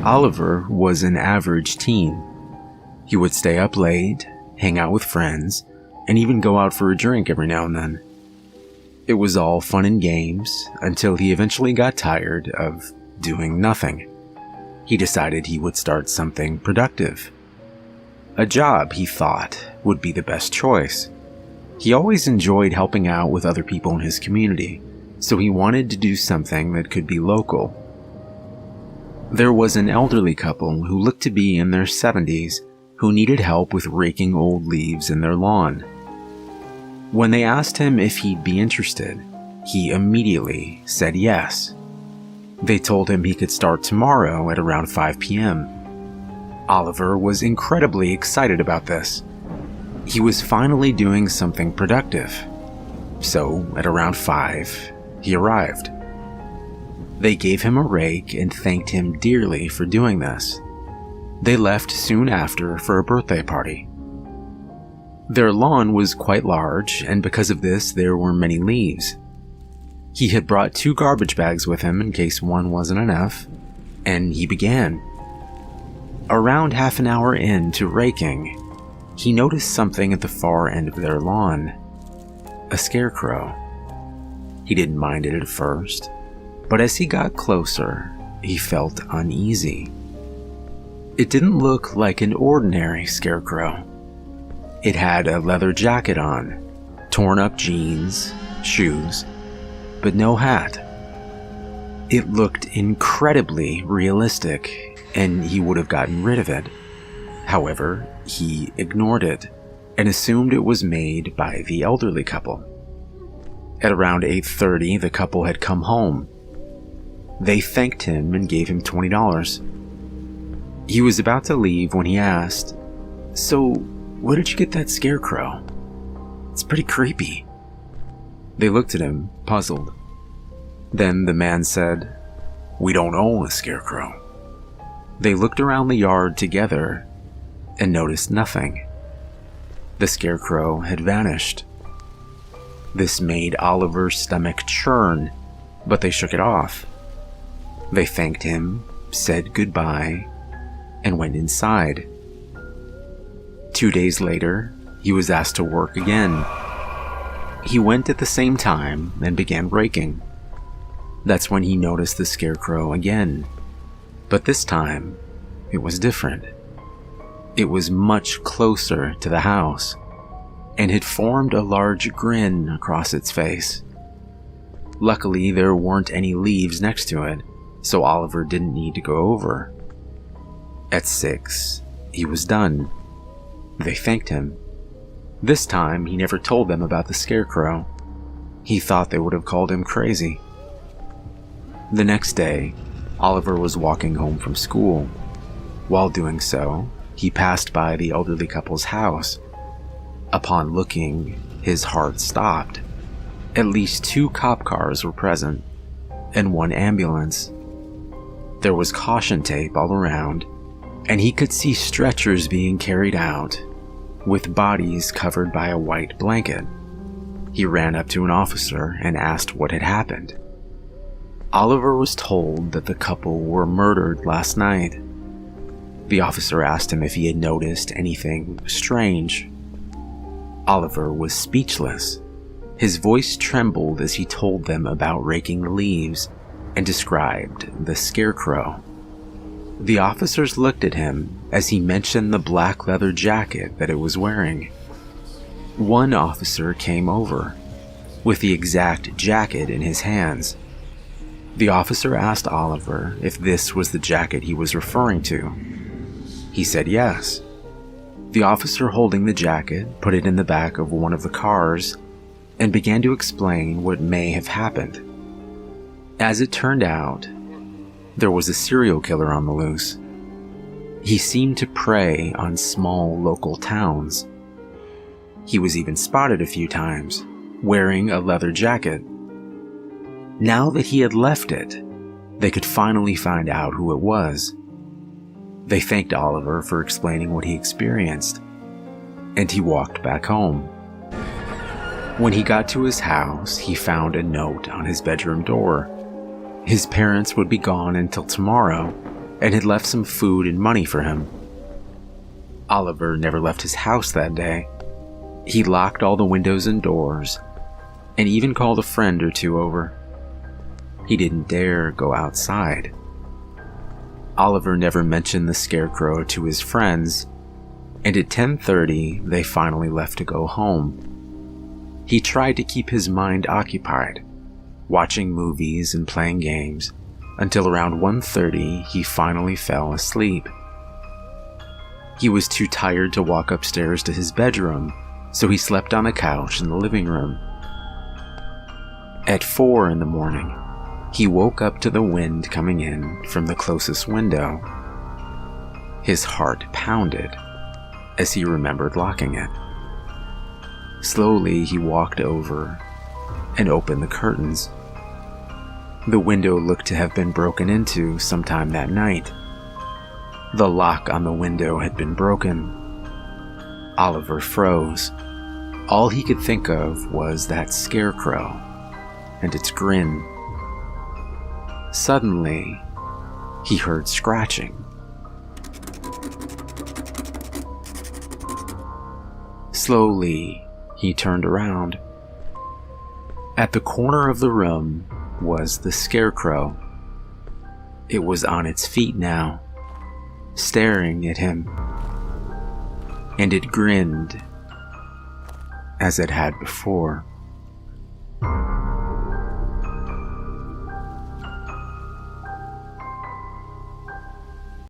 Oliver was an average teen. He would stay up late, hang out with friends, and even go out for a drink every now and then. It was all fun and games until he eventually got tired of doing nothing. He decided he would start something productive. A job, he thought, would be the best choice. He always enjoyed helping out with other people in his community, so he wanted to do something that could be local. There was an elderly couple who looked to be in their 70s who needed help with raking old leaves in their lawn. When they asked him if he'd be interested, he immediately said yes. They told him he could start tomorrow at around 5 p.m. Oliver was incredibly excited about this. He was finally doing something productive. So, at around 5, he arrived. They gave him a rake and thanked him dearly for doing this. They left soon after for a birthday party. Their lawn was quite large, and because of this, there were many leaves. He had brought 2 garbage bags with him in case one wasn't enough, and he began. Around half an hour into raking, he noticed something at the far end of their lawn. A scarecrow. He didn't mind it at first, but as he got closer, he felt uneasy. It didn't look like an ordinary scarecrow. It had a leather jacket on, torn up jeans, shoes, but no hat. It looked incredibly realistic, and he would have gotten rid of it. However, he ignored it and assumed it was made by the elderly couple. At around 8:30, the couple had come home. They thanked him and gave him $20. He was about to leave when he asked, "So, where did you get that scarecrow? It's pretty creepy." They looked at him, puzzled. Then the man said, "We don't own a scarecrow." They looked around the yard together and noticed nothing. The scarecrow had vanished. This made Oliver's stomach churn, but they shook it off. They thanked him, said goodbye, and went inside. 2 days later, he was asked to work again. He went at the same time and began raking. That's when he noticed the scarecrow again. But this time, it was different. It was much closer to the house, and had formed a large grin across its face. Luckily, there weren't any leaves next to it, so Oliver didn't need to go over. At 6, he was done. They thanked him. This time, he never told them about the scarecrow. He thought they would have called him crazy. The next day, Oliver was walking home from school. While doing so, he passed by the elderly couple's house. Upon looking, his heart stopped. At least 2 cop cars were present, and 1 ambulance. There was caution tape all around, and he could see stretchers being carried out, with bodies covered by a white blanket. He ran up to an officer and asked what had happened. Oliver was told that the couple were murdered last night. The officer asked him if he had noticed anything strange. Oliver was speechless. His voice trembled as he told them about raking the leaves and described the scarecrow. The officers looked at him as he mentioned the black leather jacket that it was wearing. One officer came over, with the exact jacket in his hands. The officer asked Oliver if this was the jacket he was referring to. He said yes. The officer holding the jacket put it in the back of one of the cars and began to explain what may have happened. As it turned out, there was a serial killer on the loose. He seemed to prey on small local towns. He was even spotted a few times, wearing a leather jacket. Now that he had left it, they could finally find out who it was. They thanked Oliver for explaining what he experienced, and he walked back home. When he got to his house, he found a note on his bedroom door. His parents would be gone until tomorrow, and had left some food and money for him. Oliver never left his house that day. He locked all the windows and doors, and even called a friend or two over. He didn't dare go outside. Oliver never mentioned the Scarecrow to his friends, and at 10:30 they finally left to go home. He tried to keep his mind occupied, watching movies and playing games, until around 1:30 he finally fell asleep. He was too tired to walk upstairs to his bedroom, so he slept on a couch in the living room. At 4 in the morning, he woke up to the wind coming in from the closest window. His heart pounded as he remembered locking it. Slowly, he walked over and opened the curtains. The window looked to have been broken into sometime that night. The lock on the window had been broken. Oliver froze. All he could think of was that Scarecrow and its grin. Suddenly, he heard scratching. Slowly, he turned around. At the corner of the room was the Scarecrow. It was on its feet now, staring at him, and it grinned as it had before.